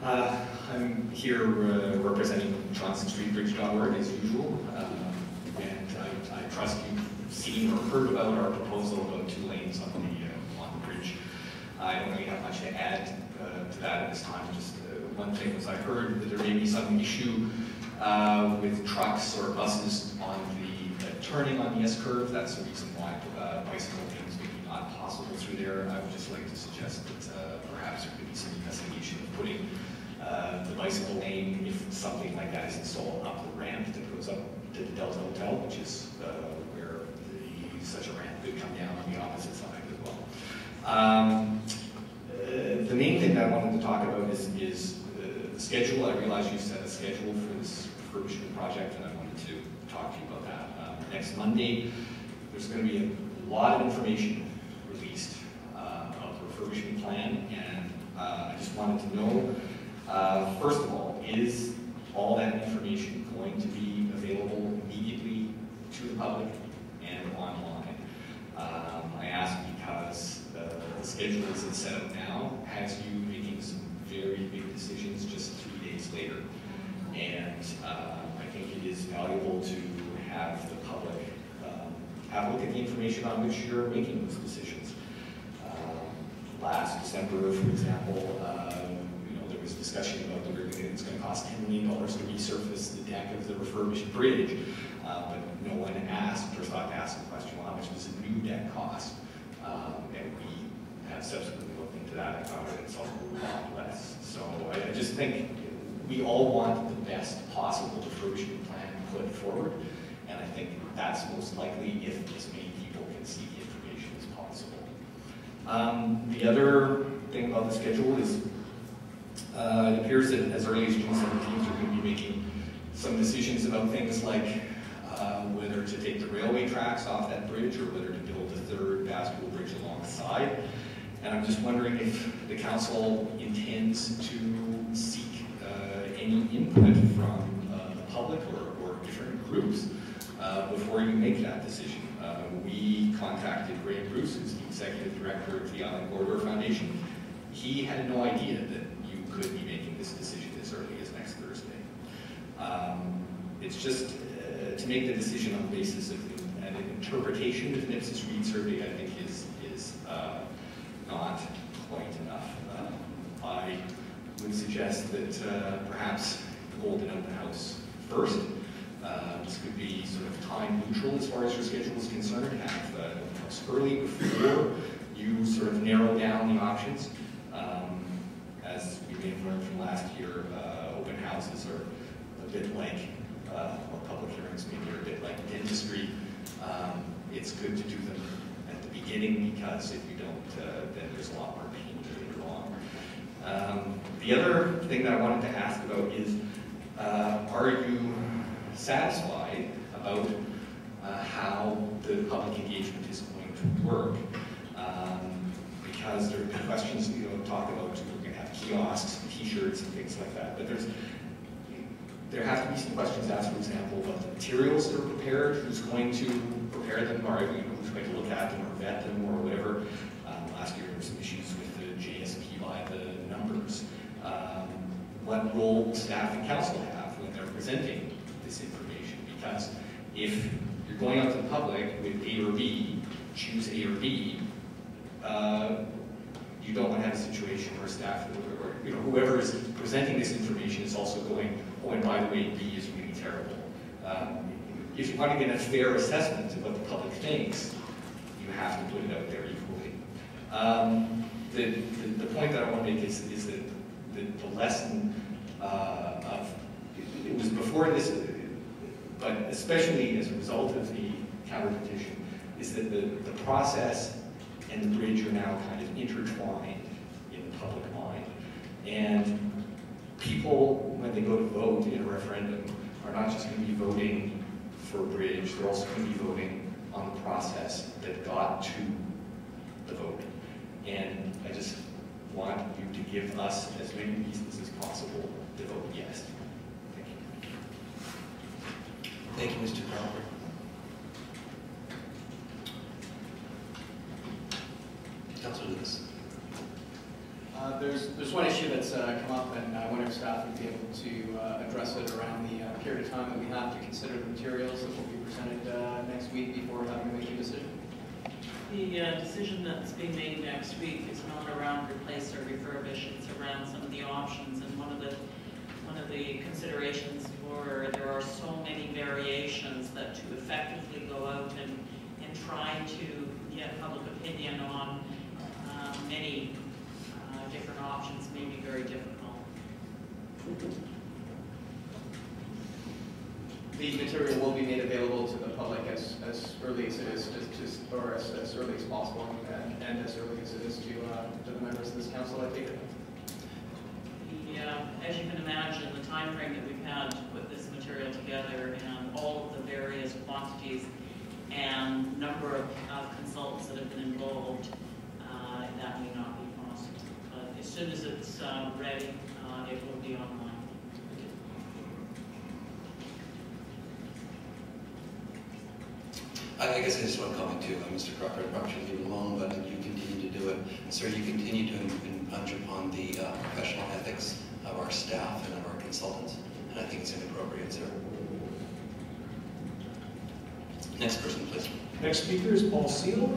I'm here representing JohnsonStreetBridge.org as usual, and I trust you've seen or heard about our proposal about 2 lanes on the bridge. I don't really have much to add to that at this time. Just one thing was I heard that there may be some issue with trucks or buses on the turning on the S-curve. That's the reason why bicycle lanes may be not possible through there. I would just like to suggest that perhaps there could be some investigation of putting the bicycle lane, if something like that is installed, up the ramp that goes up to the Delta Hotel, which is where such a ramp could come down on the opposite side as well. The main thing that I wanted to talk about is the schedule. I realize you set a schedule for this refurbishment project, and I wanted to talk to you about that. Next Monday, there's going to be a lot of information released of the refurbishment plan, and I just wanted to know, first of all, is all that information going to be available immediately to the public and online? I ask because the schedule as it's set up now has you making some very big decisions just 3 days later. And I think it is valuable to have the public have a look at the information on which you're making those decisions. Last December, for example, there was discussion about whether it's going to cost $10 million to resurface the deck of the refurbished bridge, but no one asked or thought to ask the question, well, how much does a new deck cost? And we have subsequently looked into that and found that it's a lot less. So I just think we all want the best possible refurbishment plan put forward, and I think that's most likely if as many people can see the information as possible. The other thing about the schedule is it appears that as early as June 17th, we're going to be making some decisions about things like whether to take the railway tracks off that bridge or whether to build a 3rd bascule bridge alongside. And I'm just wondering if the council intends to seek any input from the public or different groups before you make that decision. We contacted Ray Bruce, who's the executive director of the Island Corridor Foundation. He had no idea that you could be making this decision as early as next Thursday. It's just to make the decision on the basis of an interpretation of the Ipsos Reid survey, I think is not quite enough. I would suggest that perhaps hold an open house first. This could be sort of time neutral as far as your schedule is concerned. Have an open house early before you sort of narrow down the options. As we may have learned from last year, open houses are a bit like, or public hearings maybe are a bit like dentistry. It's good to do them at the beginning because if you don't, then there's a lot more pain later on. The other thing that I wanted to ask about is, are you satisfied about how the public engagement is going to work? Because there have been questions, talk about we're going to have kiosks and t-shirts and things like that, but there have to be some questions asked, for example, about the materials that are prepared, who's going to prepare them, or who's going to look at them or vet them or whatever. Last year there were some issues with the JSP by the numbers. What role will staff and council have when they're presenting this information? Because if you're going out to the public with A or B, choose A or B, you don't want to have a situation where staff or whoever is presenting this information is also going, oh, and by the way, B is really terrible. If you want to get a fair assessment of what the public thinks, you have to put it out there equally. The point that I want to make is that the lesson of, it was before this, but especially as a result of the counter petition, is that the process and the bridge are now kind of intertwined in the public mind. And people, when they go to vote in a referendum, are not just going to be voting for a bridge, they're also going to be voting on the process that got to the vote. And I just want you to give us as many reasons as possible to vote yes. Thank you. Thank you, Mr. Crockford. Councilor Lewis. There's one issue that's come up, and I wonder if staff would be able to address it around the period of time that we have to consider the materials that will be presented next week before having to make a decision. The decision that's being made next week is not around replace or refurbish, it's around some of the options, and one of the considerations were there are so many variations that to effectively go out and try to get public opinion on many different options may be very difficult. The material will be made available to the public as early as it is, or as early as possible, and as early as it is to the members of this council, I take it. As you can imagine, the time frame that we've had to put this material together and all of the various quantities and number of consultants that have been involved, that may not be possible. But as soon as it's ready, it will be online. I guess I just want to comment too. Mr. Crockford, probably should leave it alone, but you continue to do it. Sir, you continue to impinge upon the professional ethics of our staff and of our consultants, and I think it's inappropriate, sir. Next person, please. Next speaker is Paul Seal.